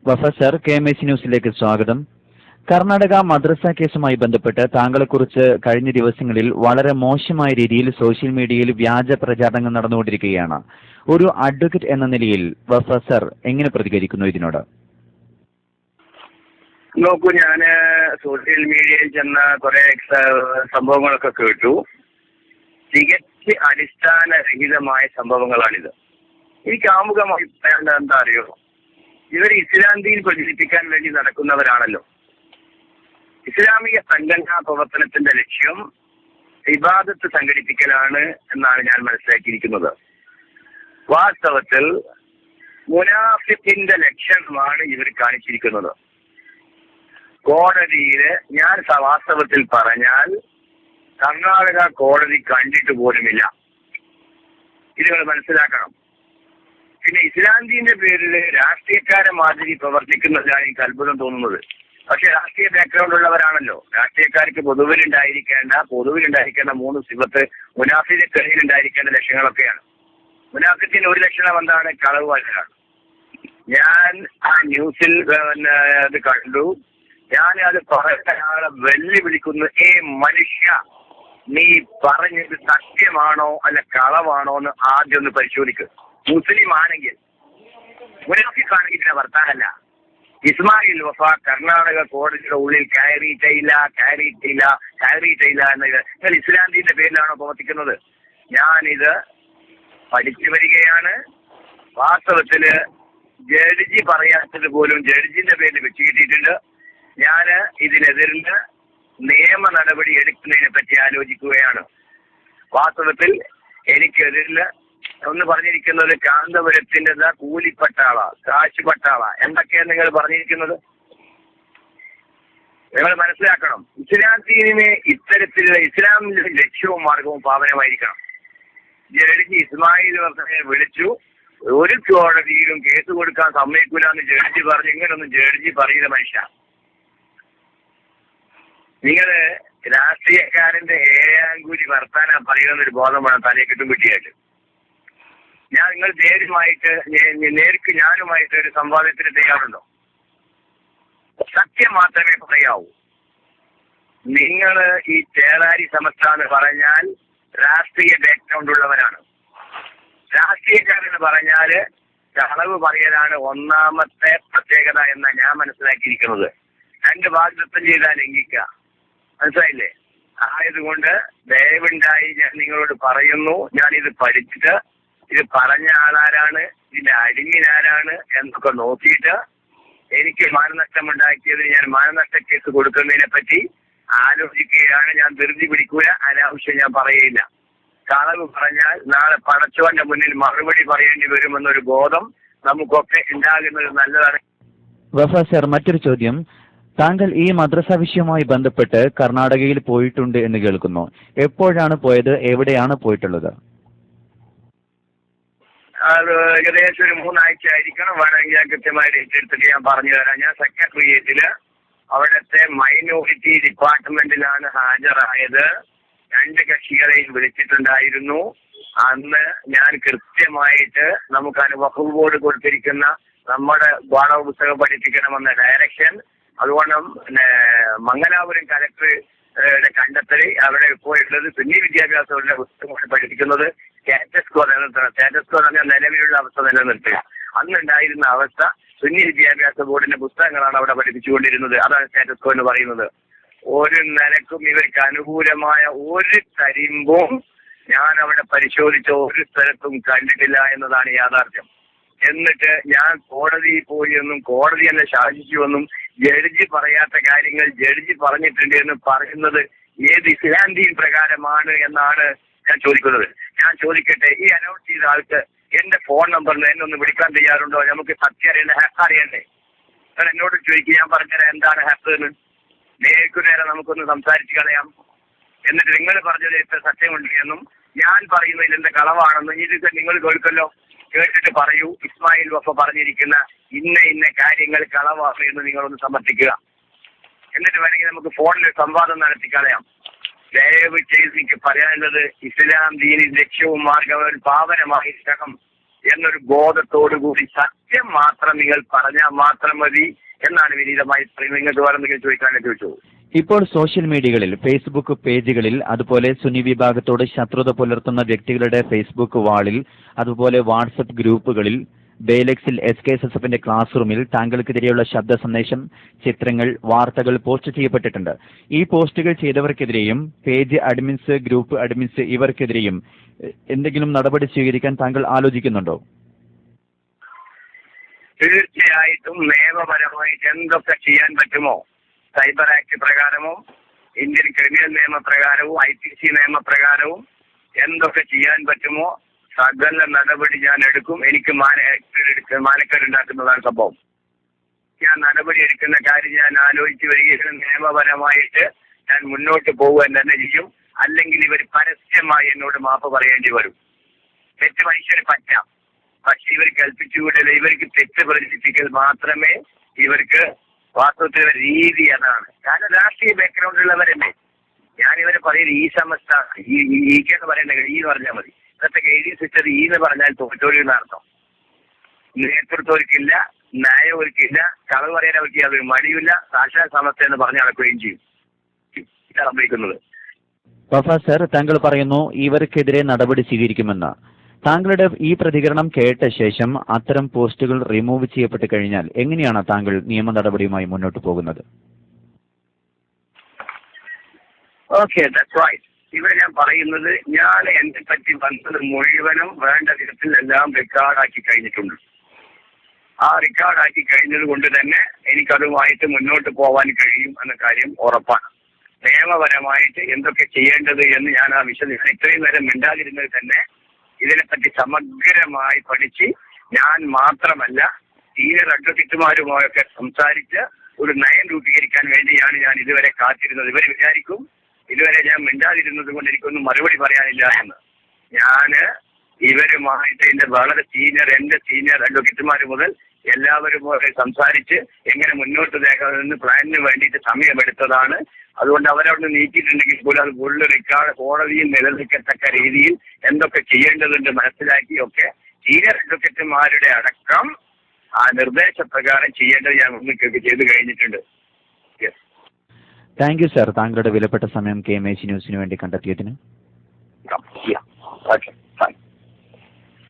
Professor KMS ന്യൂസിലേക്ക് സ്വാഗതം. കർണാടക മദ്രസ കേസുമായി ബന്ധപ്പെട്ട് താങ്കളെക്കുറിച്ച് കഴിഞ്ഞ ദിവസങ്ങളിൽ വളരെ മോശമായ രീതിയിൽ സോഷ്യൽ മീഡിയയിൽ വ്യാജ പ്രചാരണങ്ങൾ നടന്നുകൊണ്ടിരിക്കുകയാണ്. ഒരു അഡ്വക്കേറ്റ് എന്ന നിലയിൽ പ്രൊഫസർ എങ്ങനെ പ്രതികരിക്കുന്നു ഇതിനോട്? നോക്കൂ, ഞാൻ സോഷ്യൽ മീഡിയയിൽ ചെന്ന കുറെ സംഭവങ്ങളൊക്കെ കേട്ടു. തികച്ച് അടിസ്ഥാനരഹിതമായ സംഭവങ്ങളാണിത്. എനിക്ക് ആമുഖമായി പറയേണ്ടത് എന്താ അറിയോ, ഇവർ ഇസ്ലാം ദീൻ പ്രചരിപ്പിക്കാൻ വേണ്ടി നടക്കുന്നവരാണല്ലോ. ഇസ്ലാമിക സംഘടനാ പ്രവർത്തനത്തിന്റെ ലക്ഷ്യം ഇബാദത്ത് സംഘടിപ്പിക്കലാണ് എന്നാണ് ഞാൻ മനസ്സിലാക്കിയിരിക്കുന്നത്. വാസ്തവത്തിൽ മുനാഫിഖിന്റെ ലക്ഷണമാണ് ഇവർ കാണിച്ചിരിക്കുന്നത്. കോടതിയില് ഞാൻ വാസ്തവത്തിൽ പറഞ്ഞാൽ കർണാടക കോടതി കണ്ടിട്ട് പോലുമില്ല. ഇത് നിങ്ങൾ മനസ്സിലാക്കണം. പിന്നെ ഇസ്ലാം ദീന്റെ പേരിൽ രാഷ്ട്രീയക്കാരെ മാതിരി പ്രവർത്തിക്കുന്നതിലാണ് എനിക്ക് അത്ഭുതം തോന്നുന്നത്. പക്ഷെ രാഷ്ട്രീയ ബാക്ക്ഗ്രൗണ്ട് ഉള്ളവരാണല്ലോ. രാഷ്ട്രീയക്കാർക്ക് പൊതുവിലുണ്ടായിരിക്കേണ്ട 3 സിഫത്ത് മുനാഫിഖിന്റെ ഉണ്ടായിരിക്കേണ്ട ലക്ഷണങ്ങളൊക്കെയാണ്. മുനാഫിഖിന്റെ ഒരു ലക്ഷണം എന്താണ്? കളവ് പറയലാണ്. ഞാൻ ആ ന്യൂസിൽ അത് കണ്ടു. ഞാൻ അത് പറയാളെ വെല്ലുവിളിക്കുന്നു, മനുഷ്യ, നീ പറഞ്ഞത് സത്യമാണോ അല്ല കളവാണോ എന്ന് ആദ്യം ഒന്ന് പരിശോധിക്കുക. മുസ്ലിം ആണെങ്കിൽ, മുനാഫിഖാണെങ്കിൽ പിന്നെ വർത്താനല്ല. ഇസ്മായിൽ വഫ കർണാടക കോടതിയുടെ ഉള്ളിൽ കയറിയിട്ടില്ല എന്നത് നിങ്ങൾ ഇസ്ലാം ദീന്റെ പേരിലാണോ പ്രവർത്തിക്കുന്നത്? ഞാനിത് പഠിച്ചു വരികയാണ്. വാസ്തവത്തില് ജഡ്ജി പറയാത്തത് പോലും ജഡ്ജിന്റെ പേരിൽ വെച്ച് കിട്ടിയിട്ടുണ്ട്. ഞാൻ ഇതിനെതിരിൽ നിയമ നടപടി എടുക്കുന്നതിനെ പറ്റി ആലോചിക്കുകയാണ്. വാസ്തവത്തിൽ എനിക്കെതിരിൽ ഒന്ന് പറഞ്ഞിരിക്കുന്നത് കാന്തപുരത്തിന്റെ കൂലിപ്പട്ടാള, കാശുപട്ടാള എന്തൊക്കെയാണ് നിങ്ങൾ പറഞ്ഞിരിക്കുന്നത്. നിങ്ങൾ മനസ്സിലാക്കണം, ഇസ്ലാം ദീനിനെ ഇത്തരത്തിലുള്ള ഇസ്ലാമിന്റെ ലക്ഷ്യവും മാർഗവും പാവനമായിരിക്കണം. ജഡ്ജി ഇസ്മായിൽ വർദ്ധനെ വിളിച്ചു, ഒരു കോടതിയിലും കേസ് കൊടുക്കാൻ സമ്മതിക്കൂല എന്ന് ജഡ്ജി പറഞ്ഞു. ഇങ്ങനൊന്നും ജഡ്ജി പറയുന്ന മനുഷ്യ. നിങ്ങള് രാഷ്ട്രീയക്കാരന്റെ ഏഴാങ്കൂലി വർത്താനം പറയുന്നൊരു ബോധം വേണം തലയെ കിട്ടും കിട്ടിയായിട്ട്. നിങ്ങൾ നേർക്ക് ഞാനുമായിട്ട് ഒരു സംവാദത്തിന് തയ്യാറുണ്ടോ? സത്യം മാത്രമേ പറയാവൂ. നിങ്ങൾ ഈ ചേളാരി സമസ്ത എന്ന് പറഞ്ഞാൽ രാഷ്ട്രീയ ബാക്ക്ഗ്രൗണ്ട് ഉള്ളവരാണ്. രാഷ്ട്രീയക്കാരെന്ന് പറഞ്ഞാല് കളവ് പറയലാണ് ഒന്നാമത്തെ പ്രത്യേകത എന്നാണ് ഞാൻ മനസ്സിലാക്കിയിരിക്കുന്നത്. 2 വാഗ്ദത്തം ചെയ്താൽ ലംഘിക്കുക, മനസ്സിലായില്ലേ? ആയതുകൊണ്ട് ദയവുണ്ടായി ഞാൻ നിങ്ങളോട് പറയുന്നു, ഞാനിത് പഠിച്ചിട്ട് ഇത് പറഞ്ഞ ആളാരാണ്, ഇതിന്റെ അടിമിനാരാണ് എന്നൊക്കെ നോക്കിയിട്ട് എനിക്ക് മാനനഷ്ടമുണ്ടാക്കിയതിന് ഞാൻ മാനനഷ്ട കേസ് കൊടുക്കുന്നതിനെ പറ്റി ആലോചിക്കുകയാണ്. ഞാൻ ധൃതി പിടിക്കൂല, അനാവശ്യം ഞാൻ പറയില്ല. കളവ് പറഞ്ഞാൽ നാളെ പടച്ചവന്റെ മുന്നിൽ മറുപടി പറയേണ്ടി വരുമെന്നൊരു ബോധം നമുക്കൊക്കെ ഉണ്ടാകുന്നത് നല്ലതാണ്. പ്രൊഫസർ, മറ്റൊരു ചോദ്യം. താങ്കൾ ഈ മദ്രസ വിഷയവുമായി ബന്ധപ്പെട്ട് കർണാടകയിൽ പോയിട്ടുണ്ട് എന്ന് കേൾക്കുന്നു. എപ്പോഴാണ് പോയത്? എവിടെയാണ് പോയിട്ടുള്ളത്? അത് ഏകദേശം ഒരു 3 ആഴ്ച ആയിരിക്കണം. വേണമെങ്കിൽ ഞാൻ കൃത്യമായി ഡേറ്റ് എടുത്തിട്ട് ഞാൻ പറഞ്ഞു തരാം. ഞാൻ സെക്രട്ടേറിയറ്റില് അവിടുത്തെ മൈനോറിറ്റി ഡിപ്പാർട്ട്മെന്റിലാണ് ഹാജരായത്. 2 കക്ഷികളെയും വിളിച്ചിട്ടുണ്ടായിരുന്നു. അന്ന് ഞാൻ കൃത്യമായിട്ട് നമുക്കതിന് വഖഫ് ബോർഡ് കൊടുത്തിരിക്കുന്ന നമ്മുടെ പാഠപുസ്തകം പഠിപ്പിക്കണമെന്ന ഡയറക്ഷൻ, അതുകൊണ്ട് മംഗലാപുരം കലക്ടറുടെ കണ്ടെത്തൽ അവിടെ പോയിട്ടുള്ളത് സുന്നി വിദ്യാഭ്യാസമുള്ള പുസ്തകമാണ് പഠിപ്പിക്കുന്നത്. സ്റ്റാറ്റസ് കോ നിലനിർത്തണം. സ്റ്റാറ്റസ് കോ പറഞ്ഞാൽ നിലവിലുള്ള അവസ്ഥ നിലനിർത്തുക. അന്നുണ്ടായിരുന്ന അവസ്ഥ സുന്നി വിദ്യാഭ്യാസ ബോർഡിന്റെ പുസ്തകങ്ങളാണ് അവിടെ പഠിപ്പിച്ചുകൊണ്ടിരുന്നത്. അതാണ് സ്റ്റാറ്റസ് കോ എന്ന് പറയുന്നത്. ഒരു നിലക്കും ഇവർക്ക് അനുകൂലമായ ഒരു തരിമ്പും ഞാൻ അവിടെ പരിശോധിച്ച ഒരു സ്ഥലത്തും കണ്ടിട്ടില്ല എന്നതാണ് യാഥാർത്ഥ്യം. എന്നിട്ട് ഞാൻ കോടതിയിൽ പോയി എന്നും കോടതി എന്നെ ശാസിച്ചുവെന്നും ജഡ്ജി പറയാത്ത കാര്യങ്ങൾ ജഡ്ജി പറഞ്ഞിട്ടുണ്ട് എന്ന് പറയുന്നത് ഏത് ഇസ്ലാം ദീൻ പ്രകാരമാണ് എന്നാണ് ഞാൻ ചോദിക്കുന്നത്. ഞാൻ ചോദിക്കട്ടെ, ഈ അനൗൺസ് ചെയ്ത ആൾക്ക് എന്റെ ഫോൺ നമ്പറിൽ എന്നെ ഒന്ന് വിളിക്കാൻ തയ്യാറുണ്ടോ? നമുക്ക് സത്യം അറിയണ്ടേ, ഹാക്ക് അറിയണ്ടേ? ഞാൻ എന്നോട് ചോദിക്കുക, ഞാൻ പറഞ്ഞുതരാം എന്താണ് ഹാക്ക് എന്ന്. നേരെ നമുക്കൊന്ന് സംസാരിച്ച് കളയാം. എന്നിട്ട് നിങ്ങൾ പറഞ്ഞത് ഇത്ര സത്യമുണ്ട് എന്നും ഞാൻ പറയുന്നതിൽ എന്റെ കളവാണെന്നും ഇത് നിങ്ങൾ കേൾക്കല്ലോ. കേട്ടിട്ട് പറയൂ, ഇസ്മായിൽ വഫ പറഞ്ഞിരിക്കുന്ന ഇന്ന കാര്യങ്ങൾ കളവാണ് എന്ന് നിങ്ങളൊന്ന് സമർത്ഥിക്കുക. എന്നിട്ട് വേണമെങ്കിൽ നമുക്ക് ഫോണിൽ സംവാദം നടത്തി കളയാം. ദയവ് ചെയ്ത് എനിക്ക് പറയാനുള്ളത്, ഇസ്ലാം ദീനി ലക്ഷ്യവും മാർഗവും പാവനമായിരിക്കണം എന്നൊരു ബോധത്തോടു കൂടി സത്യം മാത്രം നിങ്ങൾ പറഞ്ഞാൽ മാത്രം മതി എന്നാണ് വിനീതമായി നിങ്ങൾക്ക് വേറെന്തെങ്കിലും ചോദിക്കാനായിട്ട് ചോദിച്ചു. ഇപ്പോൾ സോഷ്യൽ മീഡിയകളിൽ ഫേസ്ബുക്ക് പേജുകളിൽ അതുപോലെ സുന്നി വിഭാഗത്തോട് ശത്രുത പുലർത്തുന്ന വ്യക്തികളുടെ ഫേസ്ബുക്ക് വാളിൽ അതുപോലെ വാട്സപ്പ് ഗ്രൂപ്പുകളിൽ ബേലക്സിൽ SKSSFന്റെ ക്ലാസ് റൂമിൽ താങ്കൾക്കെതിരെയുള്ള ശബ്ദ സന്ദേശം, ചിത്രങ്ങൾ, വാർത്തകൾ പോസ്റ്റ് ചെയ്യപ്പെട്ടിട്ടുണ്ട്. ഈ പോസ്റ്റുകൾ ചെയ്തവർക്കെതിരെയും പേജ് അഡ്മിൻസ്, ഗ്രൂപ്പ് അഡ്മിൻസ് ഇവർക്കെതിരെയും എന്തെങ്കിലും നടപടി സ്വീകരിക്കാൻ താങ്കൾ ആലോചിക്കുന്നുണ്ടോ? തീർച്ചയായിട്ടും നിയമപരമായിട്ട് എന്തൊക്കെ ചെയ്യാൻ പറ്റുമോ, സൈബർ ആക്ട് പ്രകാരവും ഇന്ത്യൻ ക്രിമിനൽ നിയമപ്രകാരവും IPC നിയമപ്രകാരവും എന്തൊക്കെ ചെയ്യാൻ പറ്റുമോ സകല നടപടി ഞാൻ എടുക്കും. എനിക്ക് മാനക്കേടുണ്ടാക്കുന്നതാണ് സംഭവം. ഞാൻ നടപടി എടുക്കുന്ന കാര്യം ഞാൻ ആലോചിച്ച് വരികയും നിയമപരമായിട്ട് ഞാൻ മുന്നോട്ട് പോകുവാൻ തന്നെ ചെയ്യും. അല്ലെങ്കിൽ ഇവർ പരസ്യമായി എന്നോട് മാപ്പ് പറയേണ്ടി വരും. തെറ്റ് മനുഷ്യന് പറ്റാം, പക്ഷെ ഇവർ കൽപ്പിച്ചുകൂടില്ല. ഇവർക്ക് തെറ്റ് പ്രചരിപ്പിക്കൽ മാത്രമേ ഇവർക്ക് വാസ്തവത്തിലെ രീതി അതാണ്. കാരണം രാഷ്ട്രീയ ബാക്ക്ഗ്രൗണ്ടിലുള്ളവരല്ലേ. ഞാനിവരെ പറയുന്നത് ഈ സമസ്ത എന്ന് പറയണ്ട, ഈ എന്ന് പറഞ്ഞാൽ മതി. ഇന്നത്തെ KD സിസ്റ്റർ ഈ എന്ന് പറഞ്ഞാൽ തോറ്റോലി എന്നർത്ഥം. നേതൃത്വം അവർക്കില്ല, ന്യായം അവർക്കില്ല, കളവ് പറയാൻ അവർക്ക് യാതൊരു മടിയില്ല. സാക്ഷാൽ സമസ്ത എന്ന് പറഞ്ഞ് നടക്കുകയും ചെയ്യും. ഇതാണ് സംഭവിക്കുന്നത്. പ്രൊഫസർ, താങ്കൾ പറയുന്നു ഇവർക്കെതിരെ നടപടി സ്വീകരിക്കുമെന്ന്. താങ്കളുടെ ഈ പ്രതികരണം കേട്ട ശേഷം അത്തരം പോസ്റ്റുകൾ റിമൂവ് ചെയ്യപ്പെട്ട് കഴിഞ്ഞാൽ എങ്ങനെയാണ് താങ്കൾ നിയമ നടപടിയുമായി മുന്നോട്ട് പോകുന്നത്? Okay, that's right. ഇവിടെ ഞാൻ പറയുന്നത് ഞാൻ എന്നെ പറ്റി വന്നത് മുഴുവനും വേണ്ട വിധത്തിൽ എല്ലാം റെക്കോർഡാക്കി കഴിഞ്ഞിട്ടുണ്ട്. ആ റെക്കോർഡാക്കി കഴിഞ്ഞത് കൊണ്ട് തന്നെ എനിക്കതുമായിട്ട് മുന്നോട്ട് പോകാൻ കഴിയും എന്ന കാര്യം ഉറപ്പാണ്. നിയമപരമായിട്ട് എന്തൊക്കെ ചെയ്യേണ്ടത് എന്ന് ഞാൻ ആ വിഷയം ഇത്രയും നേരം മിണ്ടാതിരുന്നത് തന്നെ ഇതിനെപ്പറ്റി സമഗ്രമായി പഠിച്ച് ഞാൻ മാത്രമല്ല സീനിയർ അഡ്വക്കേറ്റുമാരുമായൊക്കെ സംസാരിച്ച് ഒരു നയം രൂപീകരിക്കാൻ വേണ്ടിയാണ് ഞാൻ ഇതുവരെ കാത്തിരുന്നത്. ഇവർ വിചാരിക്കും ഇതുവരെ ഞാൻ മിണ്ടാതിരുന്നത് കൊണ്ട് എനിക്കൊന്നും മറുപടി പറയാനില്ല എന്ന്. ഞാന് ഇവരുമായിട്ട് എന്റെ സീനിയർ അഡ്വക്കേറ്റുമാർ മുതൽ എല്ലാവരുമായി സംസാരിച്ച് എങ്ങനെ മുന്നോട്ട് നേക്കാമെന്ന് പ്ലാനിന് വേണ്ടിയിട്ട് സമയമെടുത്തതാണ്. അതുകൊണ്ട് അവരവിടെ നീക്കിയിട്ടുണ്ടെങ്കിൽ പോലും അത് ഫുള്ള് റെക്കോർഡ് കോടതിയിൽ നിലനിൽക്കത്തക്ക രീതിയിൽ എന്തൊക്കെ ചെയ്യേണ്ടതുണ്ട് മനസ്സിലാക്കിയൊക്കെ സീനിയർ അഡ്വക്കേറ്റുമാരുടെ അടക്കം ആ നിർദ്ദേശപ്രകാരം ചെയ്യേണ്ടത് ഞാൻ മുന്നിലേക്ക് ചെയ്തു കഴിഞ്ഞിട്ടുണ്ട്. താങ്ക് യു സർ, താങ്കളുടെ വിലപ്പെട്ട സമയം KMH ന്യൂസിന് വേണ്ടി കണ്ടെത്തിയതിന്. ഓക്കെ.